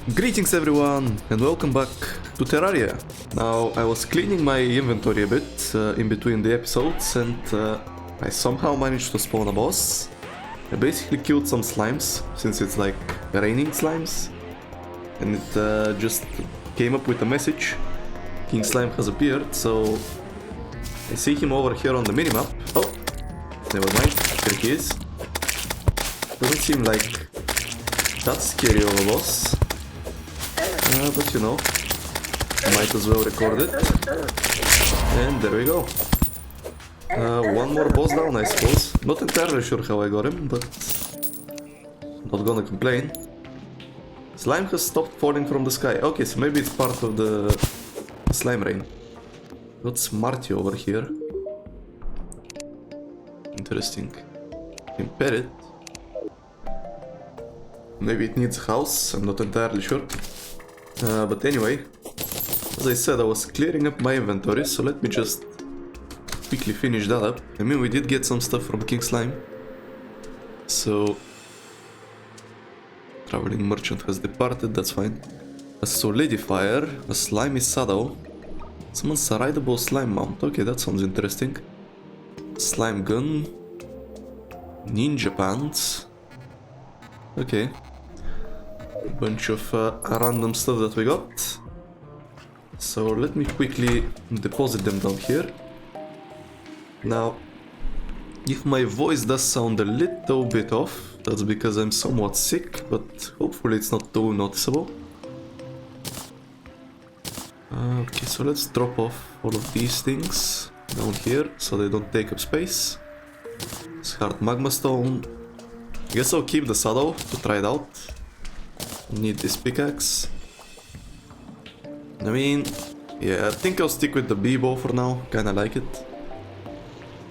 Greetings everyone and welcome back to Terraria. Now I was cleaning my inventory a bit in between the episodes and I somehow managed to spawn a boss. I basically killed some slimes since it's like raining slimes, and it just came up with a message. King Slime has appeared, so I see him over here on the minimap. Oh, never mind, here he is. Doesn't seem like that scary of a boss. But you know, might as well record it. And there we go. One more boss down, I suppose. Not entirely sure how I got him, but not gonna complain. Slime has stopped falling from the sky. Okay, so maybe it's part of the slime rain. Got Smarty over here. Interesting. Can pet it. Maybe it needs a house, I'm not entirely sure. But anyway, as I said, I was clearing up my inventory, so let me just quickly finish that up. I mean, we did get some stuff from King Slime. So, traveling merchant has departed, that's fine. A solidifier, a slimy saddle, someone's rideable slime mount. Okay, that sounds interesting. Slime gun, ninja pants. Okay. Bunch of random stuff that we got. So let me quickly deposit them down here. Now, if my voice does sound a little bit off, that's because I'm somewhat sick, but hopefully it's not too noticeable. Okay, so let's drop off all of these things down here so they don't take up space. This hard magma stone. I guess I'll keep the saddle to try it out. Need this pickaxe. I mean, yeah, I think I'll stick with the B-bow for now. Kinda like it.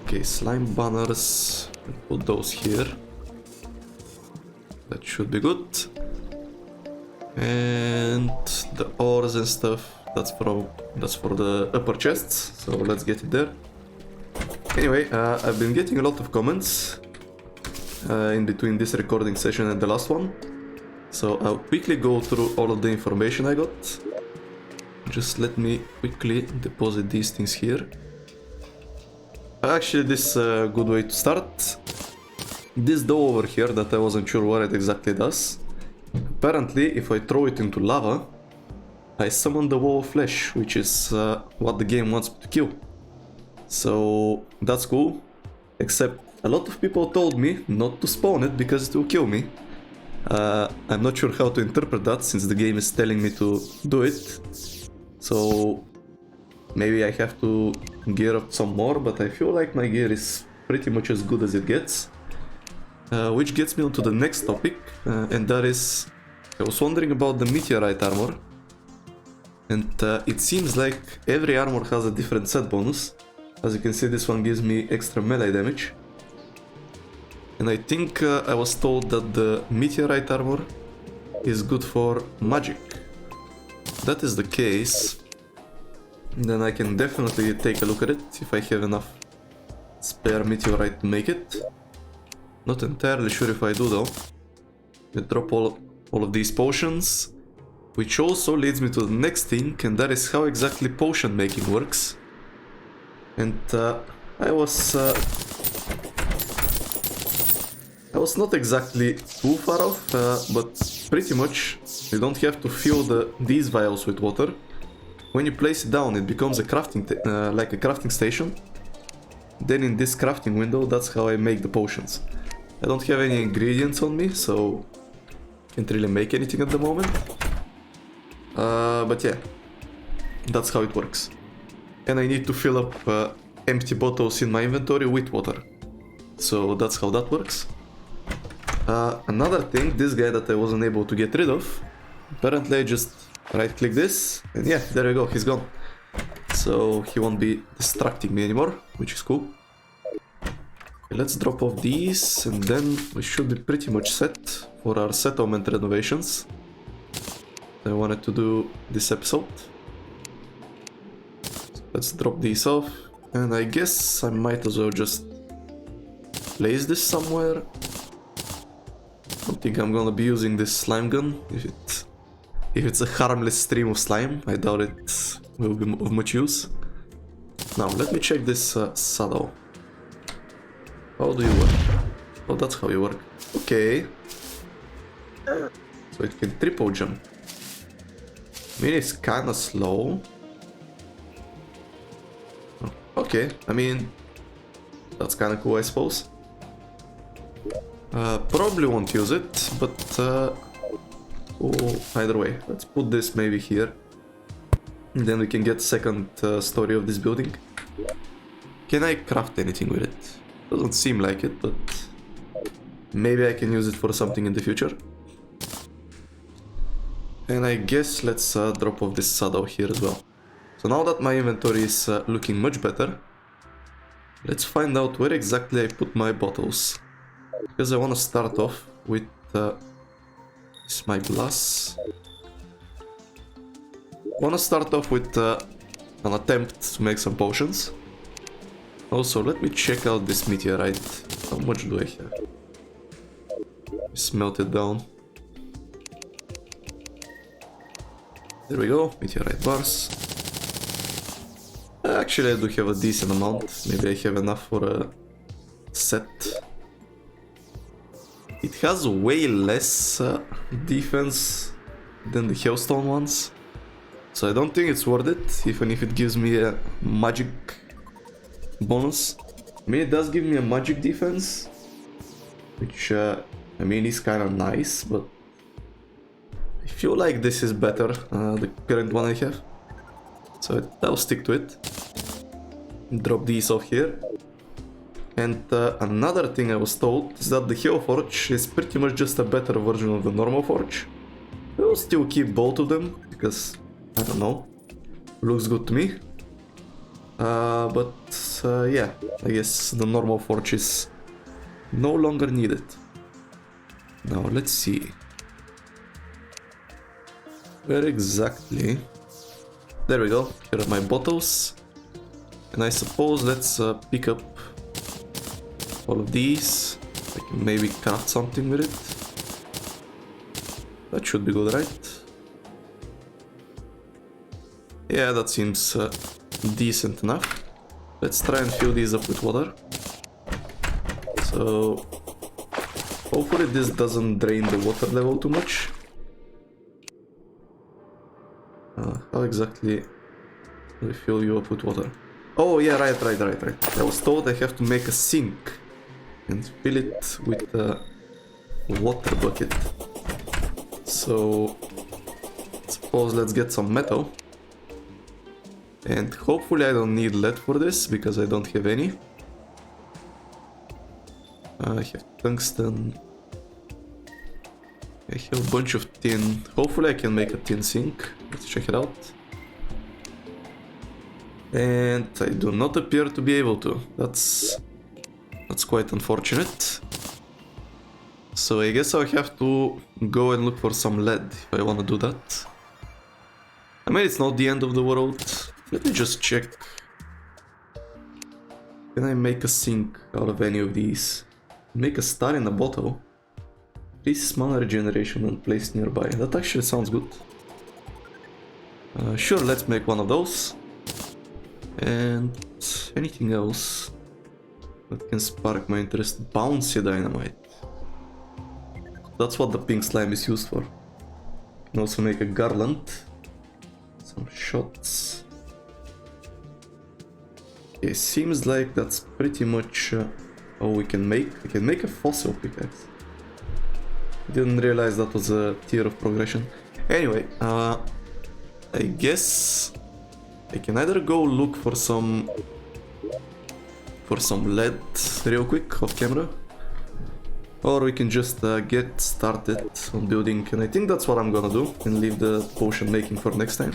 Okay, slime banners. Put those here. That should be good. And the ores and stuff. That's for the upper chests. So let's get it there. Anyway, I've been getting a lot of comments in between this recording session and the last one. So I'll quickly go through all of the information I got. Just let me quickly deposit these things here. Actually, this is a good way to start. This dough over here that I wasn't sure what it exactly does. Apparently, if I throw it into lava, I summon the wall of flesh, which is what the game wants me to kill. So that's cool. Except a lot of people told me not to spawn it because it will kill me. I'm not sure how to interpret that since the game is telling me to do it. So maybe I have to gear up some more, but I feel like my gear is pretty much as good as it gets. Which gets me onto the next topic, and that is, I was wondering about the meteorite armor. And it seems like every armor has a different set bonus. As you can see, this one gives me extra melee damage. And I think I was told that the meteorite armor is good for magic. If that is the case, then I can definitely take a look at it if I have enough spare meteorite to make it. Not entirely sure if I do though. I drop all of these potions, which also leads me to the next thing, and that is how exactly potion making works. And I was not exactly too far off, but pretty much you don't have to fill these vials with water. When you place it down, it becomes a crafting like a crafting station. Then in this crafting window, that's how I make the potions. I don't have any ingredients on me, so can't really make anything at the moment. But yeah, that's how it works. And I need to fill up empty bottles in my inventory with water. So that's how that works. Another thing, this guy that I wasn't able to get rid of, apparently I just right click this, and yeah, there we go, he's gone. So he won't be distracting me anymore, which is cool. Okay, let's drop off these, and then we should be pretty much set for our settlement renovations I wanted to do this episode. So let's drop these off, and I guess I might as well just place this somewhere. I don't think I'm gonna be using this slime gun if it If it's a harmless stream of slime, I doubt it will be of much use. Now, let me check this saddle. How do you work? Oh, that's how you work. Okay. So it can triple jump. I mean, it's kinda slow. Okay, I mean, that's kinda cool, I suppose. Probably won't use it, but oh, either way, let's put this maybe here. And then we can get second story of this building. Can I craft anything with it? Doesn't seem like it, but maybe I can use it for something in the future. And I guess let's drop off this saddle here as well. So now that my inventory is looking much better, let's find out where exactly I put my bottles. Because I want to start off with this my glass. I want to start off with an attempt to make some potions. Also, let me check out this meteorite. How much do I have? Smelt it down. There we go, meteorite bars. Actually, I do have a decent amount. Maybe I have enough for a set. It has way less defense than the hailstone ones. So I don't think it's worth it, even if it gives me a magic bonus. I mean, it does give me a magic defense, which, I mean, is kind of nice, but I feel like this is better, the current one I have. So I'll stick to it. Drop these off here. And another thing I was told is that the Hell Forge is pretty much just a better version of the normal Forge. I will still keep both of them, because, I don't know, looks good to me. But yeah, I guess the normal Forge is no longer needed. Now let's see. Where exactly? There we go, here are my bottles. And I suppose let's pick up all of these. I can maybe craft something with it. That should be good, right? Yeah, that seems decent enough. Let's try and fill these up with water. So hopefully this doesn't drain the water level too much. How exactly do I fill you up with water? Oh yeah, right. I was told I have to make a sink and fill it with a water bucket. So suppose let's get some metal. And hopefully I don't need lead for this, because I don't have any. I have tungsten. I have a bunch of tin. Hopefully I can make a tin sink. Let's check it out. And I do not appear to be able to. That's quite unfortunate. So I guess I'll have to go and look for some lead if I want to do that. I mean, it's not the end of the world. Let me just check. Can I make a sink out of any of these? Make a star in a bottle. Increase mana regeneration when placed nearby. That actually sounds good. Sure, let's make one of those. And anything else that can spark my interest? Bouncy dynamite. That's what the pink slime is used for. Can also make a garland. Some shots. Okay, seems like that's pretty much all we can make. We can make a fossil pickaxe. Didn't realize that was a tier of progression. Anyway, I guess I can either go look for some lead real quick off camera, or we can just get started on building, and I think that's what I'm gonna do and leave the potion making for next time.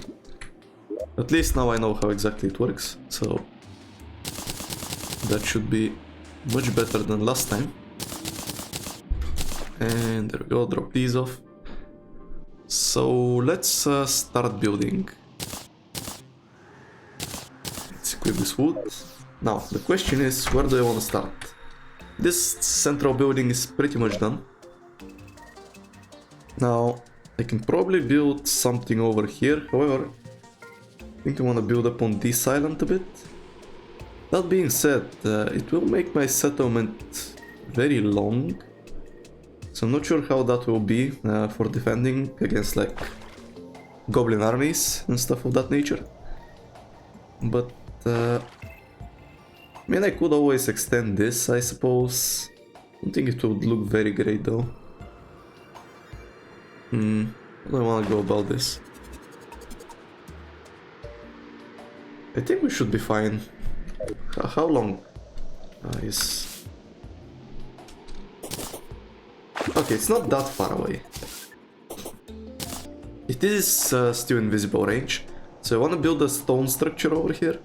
At least now I know how exactly it works, so that should be much better than last time. And there we go, drop these off. So let's start building. Let's equip this wood. Now, the question is, where do I want to start? This central building is pretty much done. Now, I can probably build something over here, however, I think I want to build up on this island a bit. That being said, it will make my settlement very long, so I'm not sure how that will be for defending against like goblin armies and stuff of that nature. But I mean, I could always extend this, I suppose. I don't think it would look very great though. How do I want to go about this? I think we should be fine. How long is... Okay, it's not that far away. It is still in visible range. So I want to build a stone structure over here.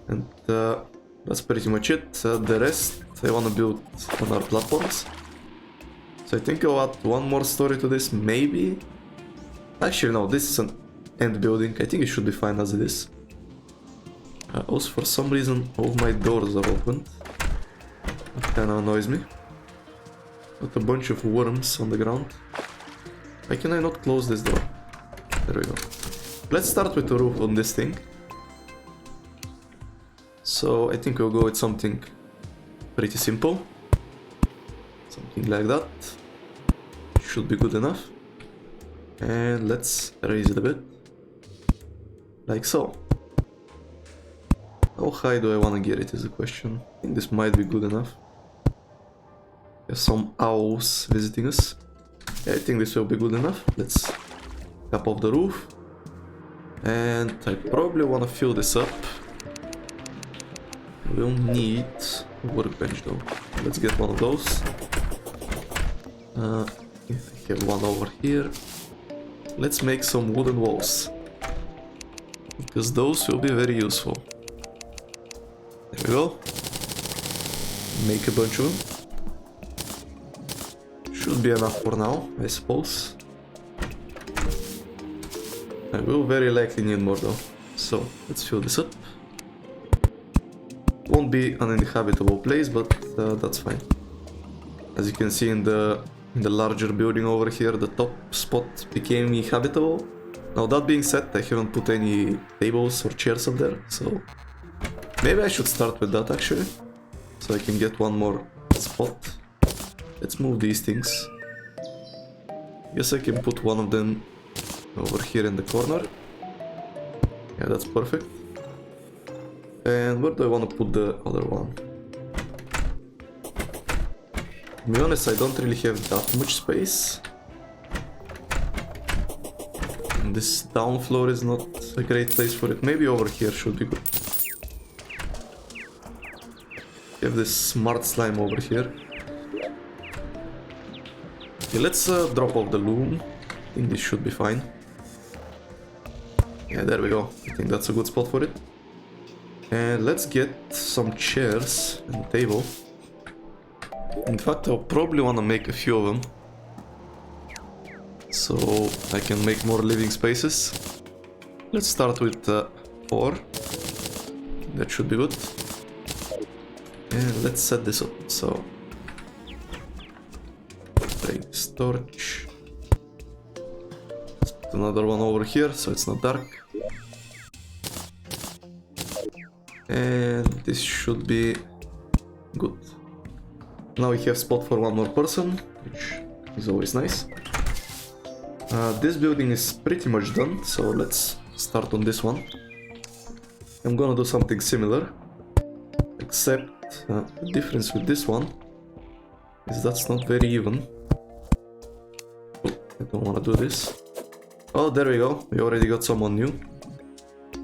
And that's pretty much it. The rest I want to build on our platforms. So I think I'll add one more story to this, maybe? Actually no, this is an end building. I think it should be fine as it is. Also for some reason all my doors are open. That kinda annoys me. Got a bunch of worms on the ground. Why can I not close this door? There we go. Let's start with the roof on this thing. So I think we'll go with something pretty simple. Something like that. Should be good enough. And let's raise it a bit. Like so. How high do I want to get it is the question. I think this might be good enough. There's some owls visiting us. Yeah, I think this will be good enough. Let's cap off the roof. And I probably want to fill this up. We'll need a workbench though. Let's get one of those. I have one over here. Let's make some wooden walls. Because those will be very useful. There we go. Make a bunch of them. Should be enough for now, I suppose. I will very likely need more though. So let's fill this up. Won't be an uninhabitable place, but that's fine. As you can see in the larger building over here, the top spot became inhabitable. Now that being said, I haven't put any tables or chairs up there, so maybe I should start with that actually, so I can get one more spot. Let's move these things. Guess I can put one of them over here in the corner. Yeah, that's perfect. And where do I want to put the other one? To be honest, I don't really have that much space. And this down floor is not a great place for it. Maybe over here should be good. Have this smart slime over here. Okay, let's drop off the loom. I think this should be fine. Yeah, there we go. I think that's a good spot for it. And let's get some chairs and a table. In fact, I'll probably want to make a few of them, so I can make more living spaces. Let's start with 4. That should be good. And let's set this up. So, break this torch. Let's put another one over here so it's not dark. And this should be good. Now we have spot for one more person, which is always nice. This building is pretty much done, so let's start on this one. I'm gonna do something similar, except the difference with this one is that's not very even. Oh, I don't want to do this. Oh, there we go. We already got someone new.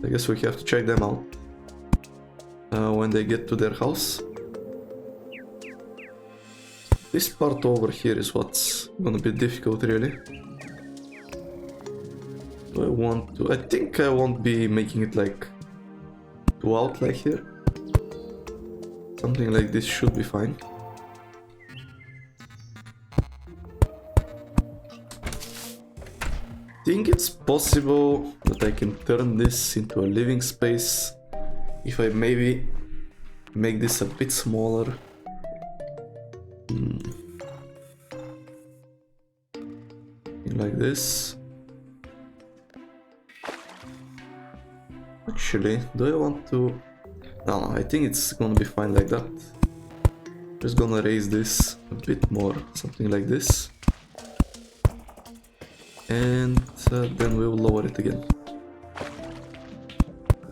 I guess we have to check them out when they get to their house. This part over here is what's gonna be difficult, really. Do I want to... I think I won't be making it like too out like here. Something like this should be fine. I think it's possible that I can turn this into a living space if I maybe make this a bit smaller. this. Actually, do I want to... No, I think it's gonna be fine like that. Just gonna raise this a bit more, something like this. And then we'll lower it again.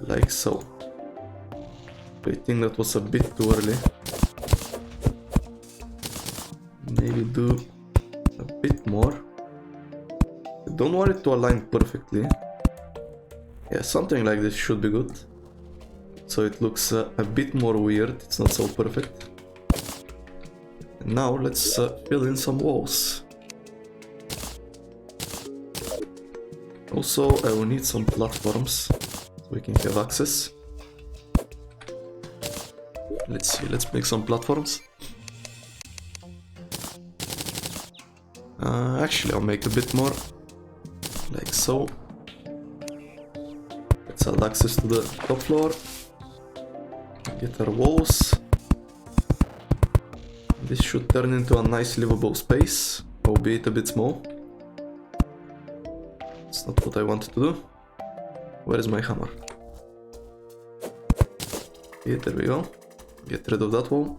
Like so. I think that was a bit too early. Maybe do a bit more. I don't want it to align perfectly. Yeah, something like this should be good. So it looks a bit more weird, it's not so perfect. And now let's fill in some walls. Also, I will need some platforms so we can have access. Let's see, let's make some platforms. Actually, I'll make a bit more, like so. Let's add access to the top floor. Get our walls. This should turn into a nice livable space, albeit a bit small. It's not what I wanted to do. Where is my hammer? Okay, there we go. Get rid of that wall,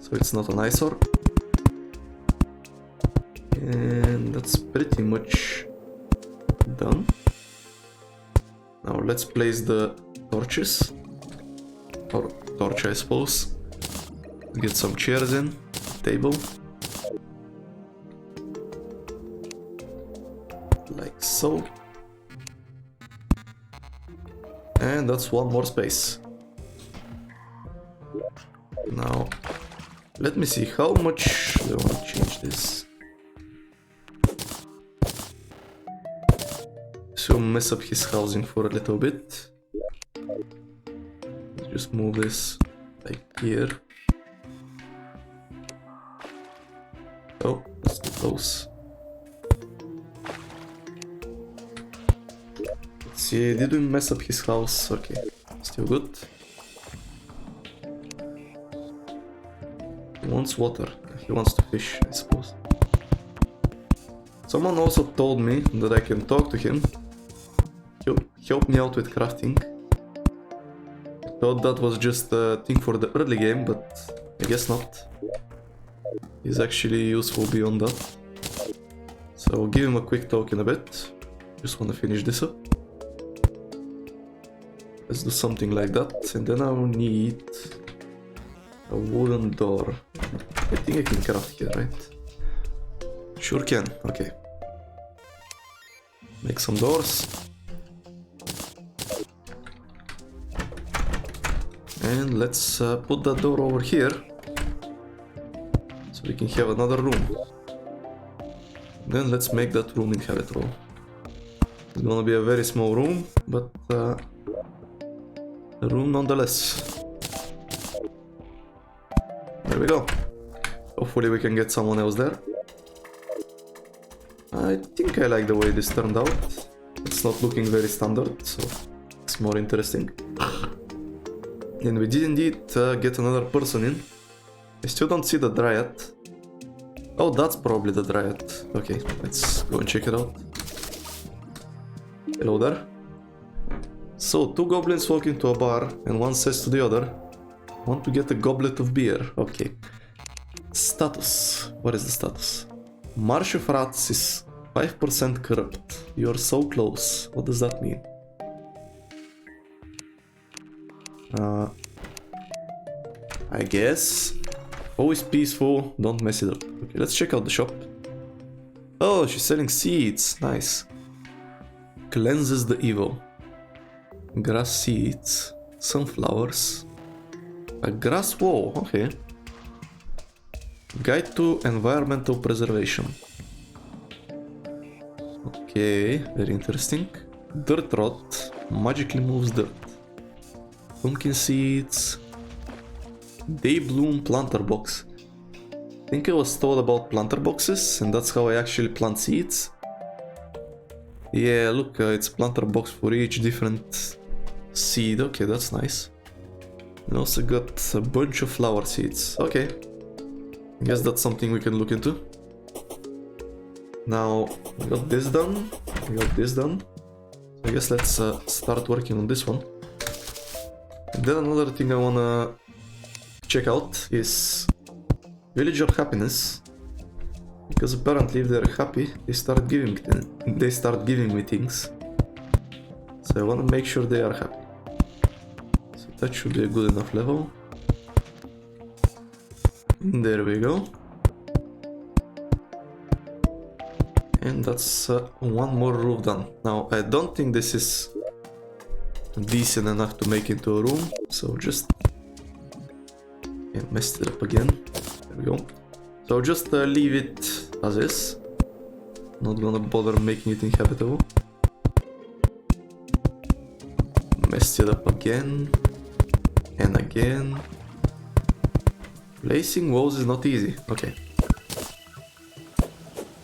so it's not an eyesore. And that's pretty much done. Now let's place the torches, or torch I suppose. Get some chairs in, table. Like so. And that's one more space. Now, let me see how much do I want to change this. So mess up his housing for a little bit. Let's just move this like here. Oh, that's too close. Let's see, did we mess up his house? Okay, still good. He wants water. He wants to fish, I suppose. Someone also told me that I can talk to him. Help me out with crafting. I thought that was just a thing for the early game, but I guess not. He's actually useful beyond that. So I'll give him a quick talk in a bit. Just want to finish this up. Let's do something like that, and then I'll need a wooden door. I think I can craft here, right? Sure can, okay. Make some doors. And let's put that door over here, so we can have another room. Then let's make that room inhabitable. It's gonna be a very small room, but a room nonetheless. There we go. Hopefully we can get someone else there. I think I like the way this turned out. It's not looking very standard, so it's more interesting. And we did indeed get another person in. I still don't see the dryad. Oh, that's probably the dryad. Okay, let's go and check it out. Hello there. So, two goblins walk into a bar and one says to the other, "Want to get a goblet of beer?" Okay. Status. What is the status? Marsh of Rats is 5% corrupt. You're so close. What does that mean? I guess. Always peaceful, don't mess it up. Okay, let's check out the shop. Oh, she's selling seeds. Nice. Cleanses the evil. Grass seeds. Sunflowers. A grass wall, okay. Guide to environmental preservation. Okay, very interesting. Dirt rot. Magically moves dirt. Pumpkin seeds. They bloom planter box. I think I was told about planter boxes, and that's how I actually plant seeds. Yeah, look, it's planter box for each different seed. Okay, that's nice. And also got a bunch of flower seeds. Okay. I guess that's something we can look into. Now we got this done, we got this done. So I guess let's start working on this one. And then another thing I wanna check out is Villager Happiness. Because apparently if they're happy, they start giving me things. So I wanna make sure they are happy. So that should be a good enough level. There we go. And that's one more roof done. Now I don't think this is decent enough to make into a room, so just messed it up again. There we go. So just leave it as is. Not gonna bother making it inhabitable. Messed it up again and again. Placing walls is not easy. Okay.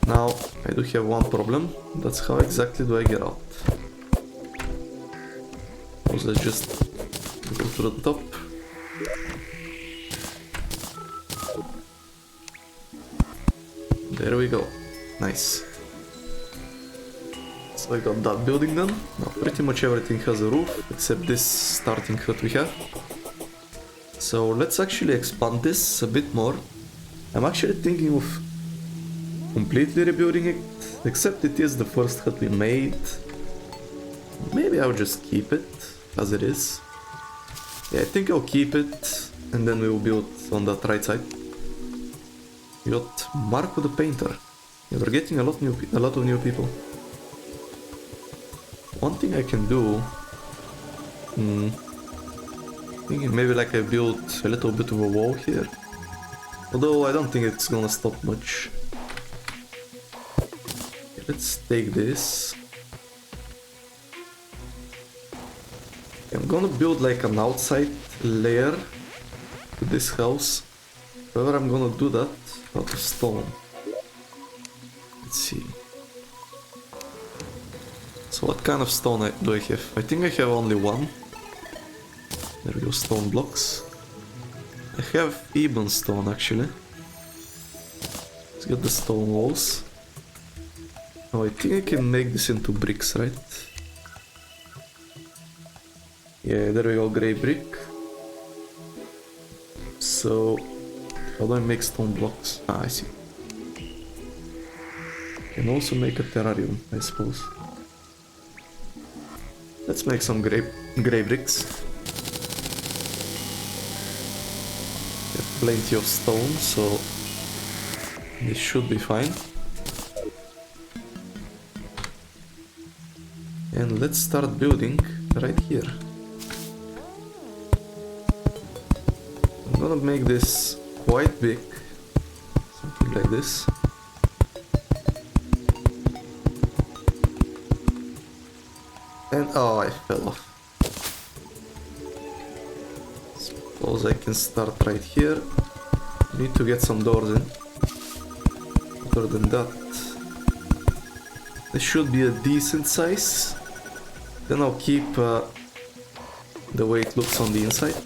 Now I do have one problem. That's how exactly do I get out? So let's just go to the top. There we go. Nice. So I got that building done. Now pretty much everything has a roof except this starting hut we have. So let's actually expand this a bit more. I'm actually thinking of completely rebuilding it, except it is the first hut we made. Maybe I'll just keep it as it is. Yeah, I think I'll keep it and then we will build on that right side. We got Marco the Painter. Yeah, we're getting a lot of new people. One thing I can do, thinking maybe like I build a little bit of a wall here. Although I don't think it's gonna stop much. Okay, let's take this. I'm gonna build like an outside layer to this house. However, I'm gonna do that out of stone. Let's see. So what kind of stone do I have? I think I have only one. There we go, stone blocks. I have even stone actually. Let's get the stone walls. Oh, I think I can make this into bricks, right? Yeah, there we go, grey brick. So, how do I make stone blocks? Ah, I see. Can also make a terrarium, I suppose. Let's make some grey bricks. Have plenty of stone, so this should be fine. And let's start building right here. I'm gonna make this quite big, something like this. And oh, I fell off. Suppose I can start right here. Need to get some doors in. Other than that, this should be a decent size. Then I'll keep the way it looks on the inside.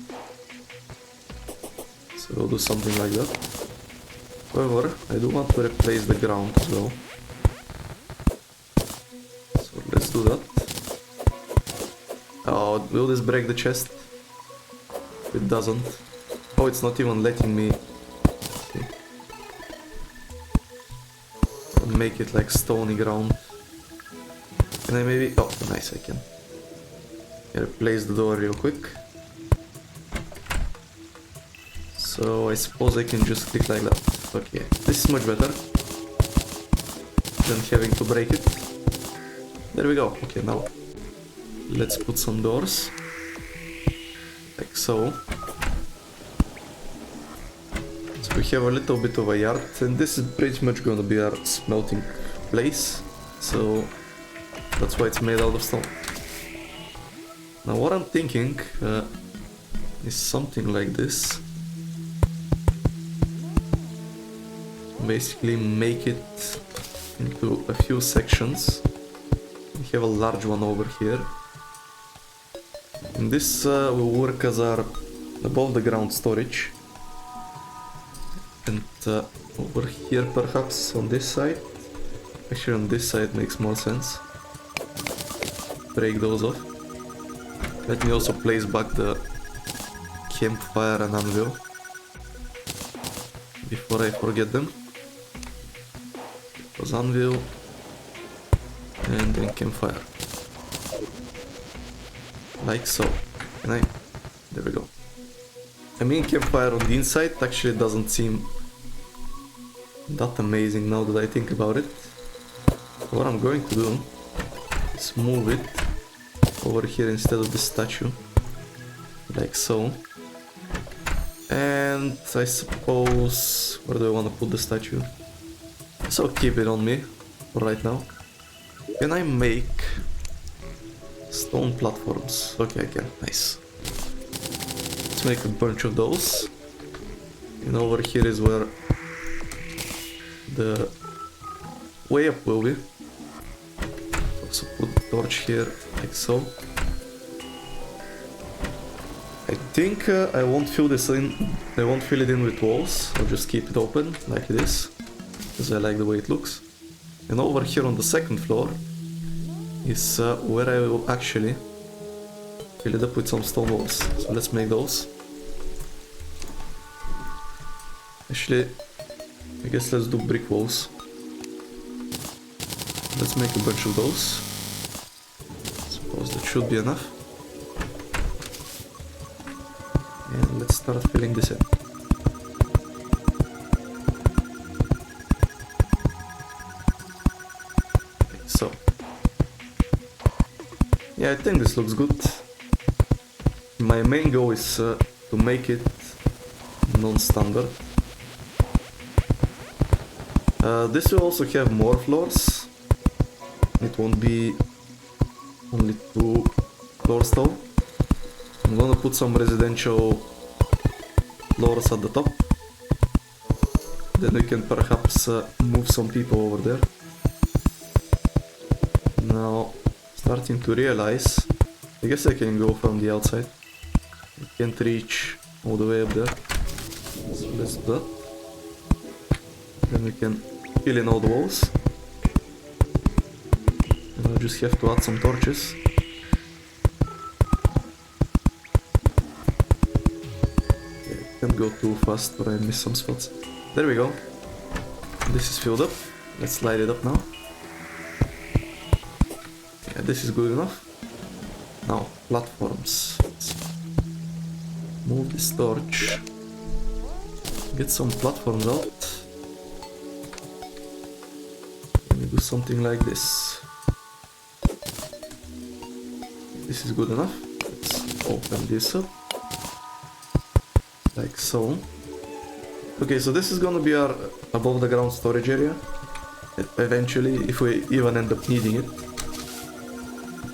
So we'll do something like that. However, I do want to replace the ground as well. So let's do that. Oh, will this break the chest? It doesn't. Oh, it's not even letting me. Okay. I'll make it like stony ground. Can I maybe... Oh, nice, I can. Replace the door real quick. So I suppose I can just click like that. Okay, this is much better than having to break it. There we go. Okay, now let's put some doors. Like so. So we have a little bit of a yard, and this is pretty much gonna be our smelting place. So that's why it's made out of stone. Now what I'm thinking is something like this. Basically make it into a few sections. We have a large one over here. And this will work as our above the ground storage. And over here perhaps on this side Actually on this side makes more sense. Break those off. Let me also place back the campfire and anvil before I forget them. It was anvil and then campfire. Like so. And there we go. I mean, campfire on the inside actually doesn't seem that amazing now that I think about it. So what I'm going to do is move it over here instead of this statue. Like so. And I suppose, where do I want to put the statue? So keep it on me for right now. Can I make stone platforms? Okay, I can. Nice. Let's make a bunch of those. And over here is where the way up will be. Also put the torch here, like so. I think I won't fill this in. I won't fill it in with walls. I'll just keep it open like it is, because I like the way it looks. And over here on the second floor is where I will actually fill it up with some stone walls. So let's make those. Actually, I guess let's do brick walls. Let's make a bunch of those. Suppose that should be enough. And let's start filling this in. Like so. Yeah, I think this looks good. My main goal is to make it non-standard. This will also have more floors. It won't be only 2 floors though. I'm gonna put some residential floors at the top. Then we can perhaps move some people over there. Now, starting to realize, I guess I can go from the outside. I can't reach all the way up there. So let's do that. Then we can fill in all the walls. And I'll just have to add some torches. Okay, can't go too fast or I miss some spots. There we go. This is filled up. Let's light it up now. Yeah, this is good enough. Now, platforms. Let's move this torch. Get some platforms out. Let me do something like this. This is good enough. Let's open this up. Like so. Okay, so this is gonna be our above the ground storage area. Eventually, if we even end up needing it.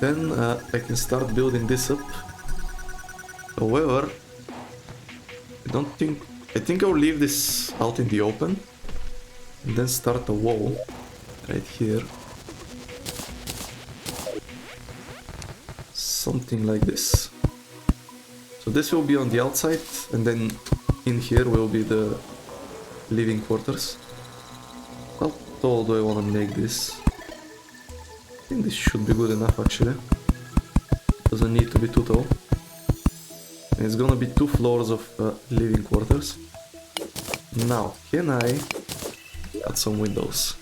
Then I can start building this up. However, I think I'll leave this out in the open. And then start a wall right here. Something like this. So this will be on the outside, and then in here will be the living quarters. How tall do I want to make this? I think this should be good enough actually. Doesn't need to be too tall. And it's gonna be 2 floors of living quarters. Now, can I add some windows?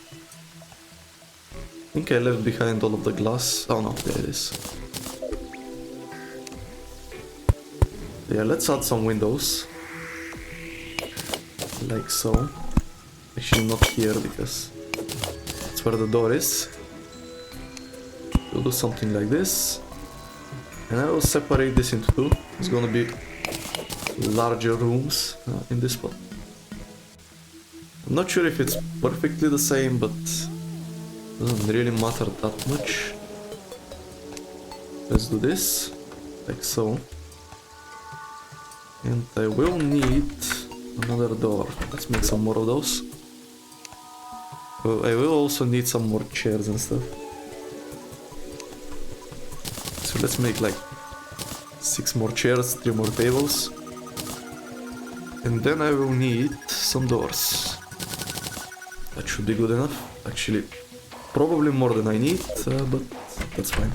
I think I left behind all of the glass. Oh no, there it is. Yeah, let's add some windows. Like so. Actually not here because that's where the door is. We'll do something like this. And I will separate this into 2. It's gonna be larger rooms in this spot. I'm not sure if it's perfectly the same, but doesn't really matter that much. Let's do this, like so. And I will need another door. Let's make some more of those. I will also need some more chairs and stuff. So let's make like 6 more chairs, 3 more tables. And then I will need some doors. That should be good enough. Actually, probably more than I need, but that's fine.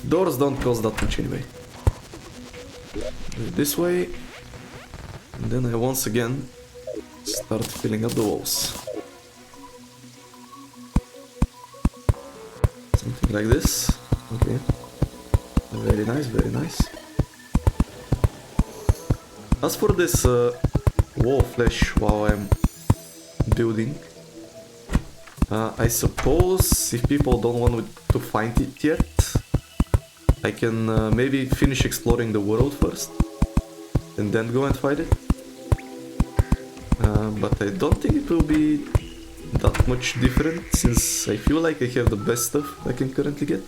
Doors don't cost that much anyway. Do it this way, and then I once again start filling up the walls. Something like this. Okay. Very nice, very nice. As for this wall flash while I'm building, I suppose if people don't want to find it yet, I can maybe finish exploring the world first and then go and find it. But I don't think it will be that much different, since I feel like I have the best stuff I can currently get.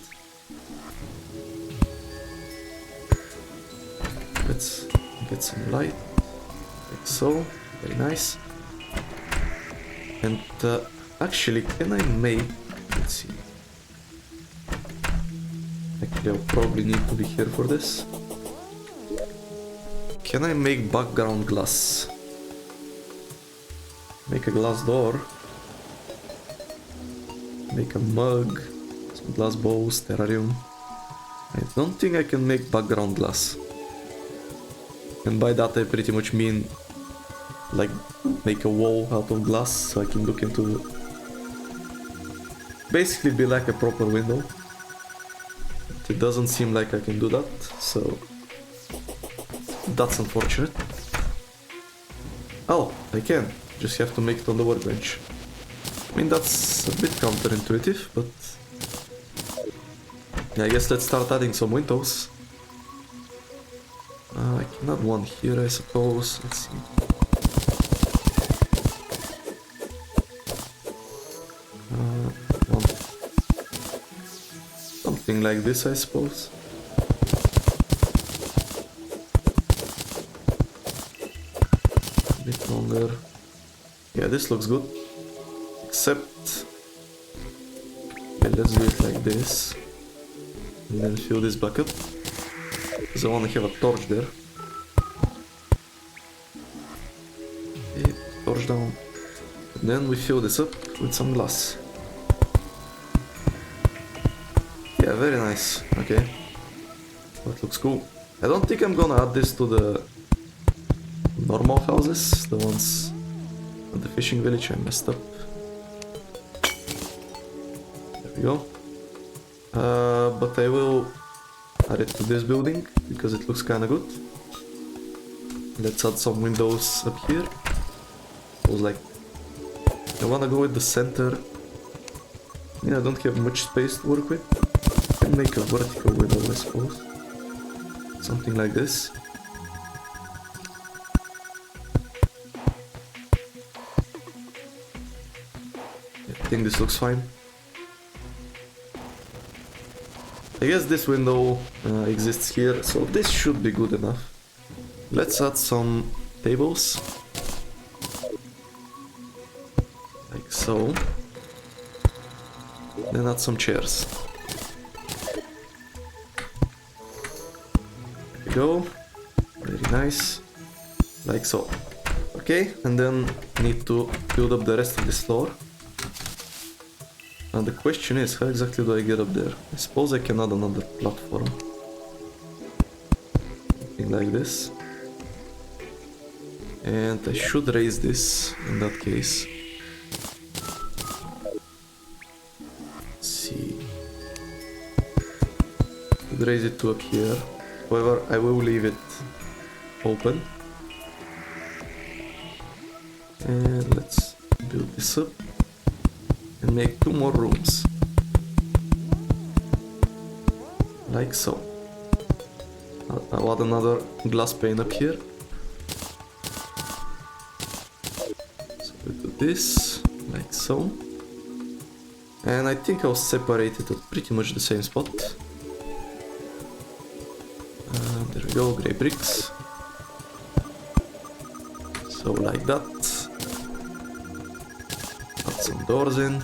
Let's get some light, like so, very nice. And actually, can I make, let's see, actually I'll probably need to be here for this. Can I make background glass? Make a glass door, make a mug, some glass bowls, terrarium. I don't think I can make background glass. And by that I pretty much mean like make a wall out of glass so I can look into it. Basically be like a proper window. But it doesn't seem like I can do that, so that's unfortunate. Oh, I can. Just have to make it on the workbench. I mean, that's a bit counterintuitive, but yeah, I guess let's start adding some windows. I can add one here, I suppose. Let's see. One. Something like this, I suppose. A bit longer. Yeah, this looks good. Except, okay, let's do it like this. And then fill this back up. Because I want to have a torch there. Okay, torch down. And then we fill this up with some glass. Yeah, very nice. Okay. That looks cool. I don't think I'm gonna add this to the normal houses, the ones at the fishing village. I messed up. There we go. But I will add it to this building because it looks kinda good. Let's add some windows up here. I was like, I wanna go with the center. I mean, I don't have much space to work with. I can make a vertical window, I suppose. Something like this. I think this looks fine. I guess this window exists here, so this should be good enough. Let's add some tables. Like so. Then add some chairs. There we go. Very nice. Like so. Okay, and then need to build up the rest of this floor. And the question is, how exactly do I get up there? I suppose I can add another platform. Something like this. And I should raise this in that case. Let's see. Should raise it to up here. However, I will leave it open. And let's build this up. And make 2 more rooms. Like so. I'll add another glass pane up here. So we do this, like so. And I think I'll separate it at pretty much the same spot. There we go, grey bricks. So like that. Add some doors in.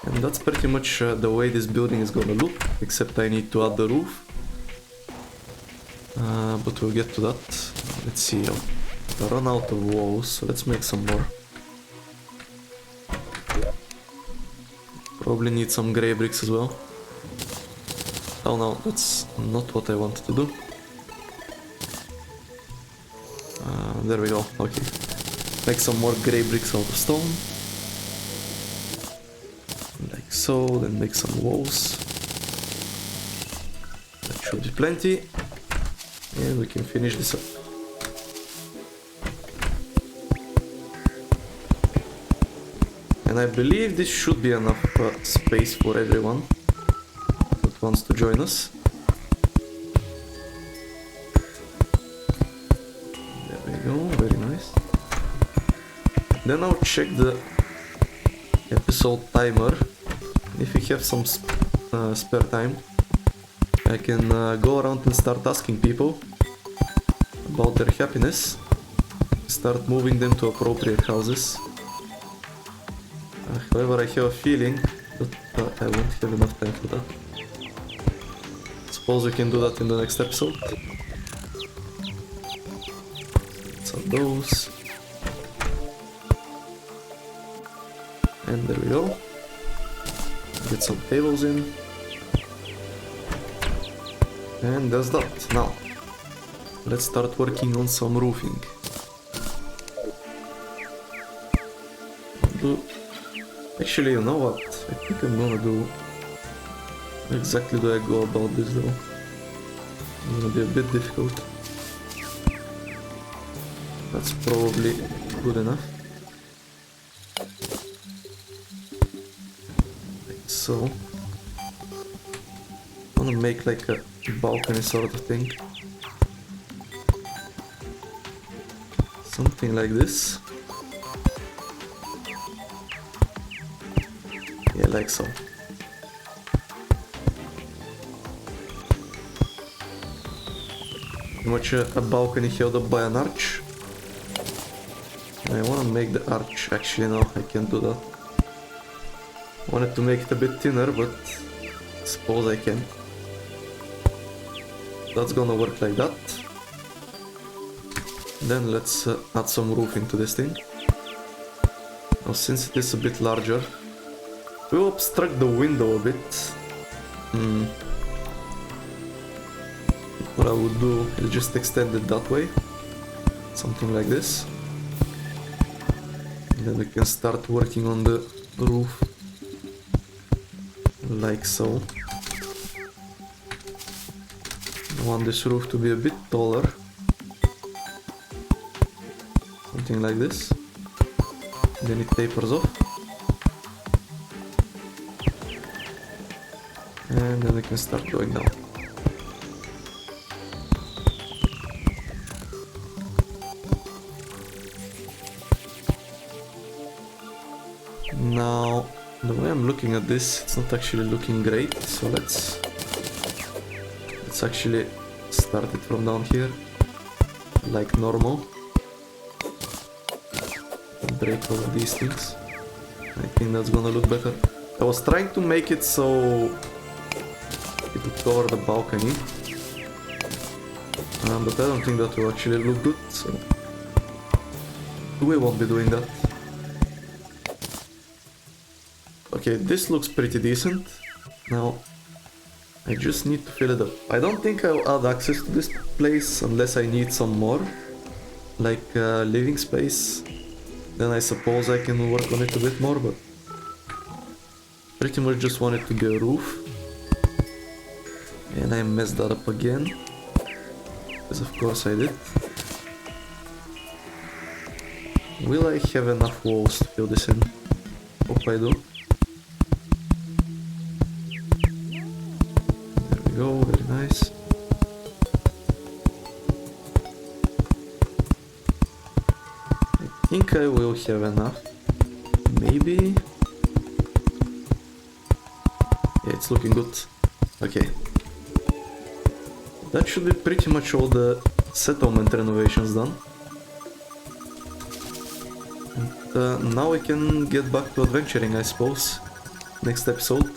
And that's pretty much the way this building is gonna look, except I need to add the roof. But we'll get to that. Let's see, I run out of walls, so let's make some more. Probably need some grey bricks as well. Oh no, that's not what I wanted to do. There we go, okay. Make some more grey bricks out of stone. Like so, then make some walls. That should be plenty. And we can finish this up. And I believe this should be enough space for everyone that wants to join us. There we go, very nice. Then I'll check the episode timer. If we have some spare time, I can go around and start asking people about their happiness. Start moving them to appropriate houses. However, I have a feeling that I won't have enough time for that. Suppose we can do that in the next episode. So those. And there we go. Get some tables in. And that's that. Now, let's start working on some roofing. Actually, you know what? I think I'm gonna do... How exactly do I go about this though? It's gonna be a bit difficult. That's probably good enough. Like so. I wanna make like a balcony sort of thing. Something like this. Yeah, like so. Pretty much a balcony held up by an arch. I wanna make the arch, actually no, I can't do that. Wanted to make it a bit thinner, but suppose I can. That's gonna work like that. Then let's add some roof into this thing. Now since it is a bit larger, we'll obstruct the window a bit. What I would do is just extend it that way. Something like this. And then we can start working on the roof. Like so. I want this roof to be a bit taller. Something like this. Then it tapers off. And then we can start going down. Now, the way I'm looking at this, it's not actually looking great, so let's actually start it from down here, like normal. Break all of these things. I think that's gonna look better. I was trying to make it so it would cover the balcony, but I don't think that will actually look good, so we won't be doing that. Okay, this looks pretty decent. Now, I just need to fill it up. I don't think I'll add access to this place unless I need some more, like living space. Then I suppose I can work on it a bit more, but pretty much just want it to be a roof. And I messed that up again, because of course I did. Will I have enough walls to fill this in? Hope I do. There we go, very nice. I think I will have enough. Maybe? Yeah, it's looking good. Okay. That should be pretty much all the settlement renovations done. And now we can get back to adventuring, I suppose. Next episode.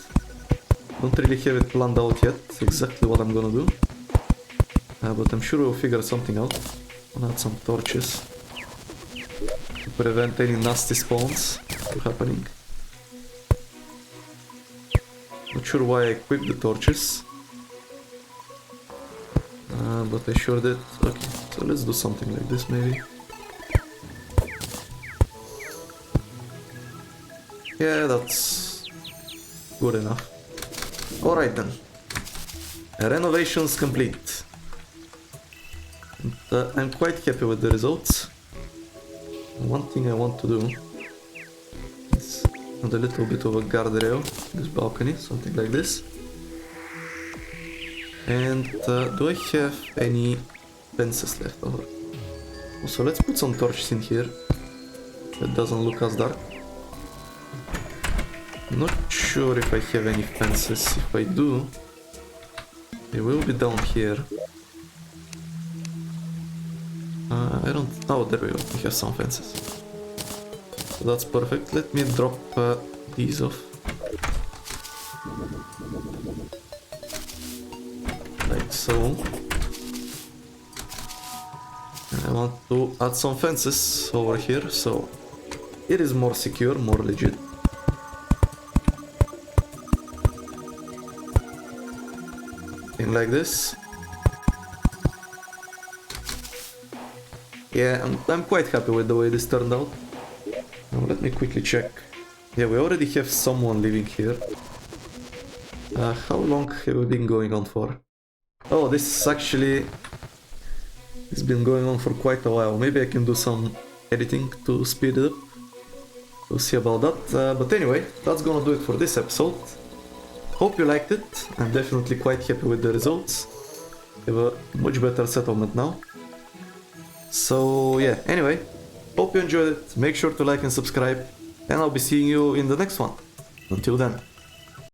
Don't really have it planned out yet, exactly what I'm gonna do. But I'm sure we'll figure something out. I'll add some torches to prevent any nasty spawns from happening. Not sure why I equipped the torches. But I sure did. Okay, so let's do something like this maybe. Yeah, that's good enough. Alright then. Renovations complete. And, I'm quite happy with the results. One thing I want to do is add a little bit of a guardrail, this balcony, something like this. And do I have any fences left over? Also, let's put some torches in here. That doesn't look as dark. Not sure if I have any fences. If I do, they will be down here. I don't... Oh, there we go. We have some fences. So that's perfect. Let me drop these off. Like so. And I want to add some fences over here, so it is more secure, more legit. Thing like this. Yeah, I'm quite happy with the way this turned out. Now let me quickly check. Yeah, we already have someone living here. How long have we been going on for? Oh, this is actually... It's been going on for quite a while. Maybe I can do some editing to speed it up. We'll see about that. But anyway, that's gonna do it for this episode. Hope you liked it. I'm definitely quite happy with the results. We have a much better settlement now. So yeah, anyway, hope you enjoyed it. Make sure to like and subscribe. And I'll be seeing you in the next one. Until then.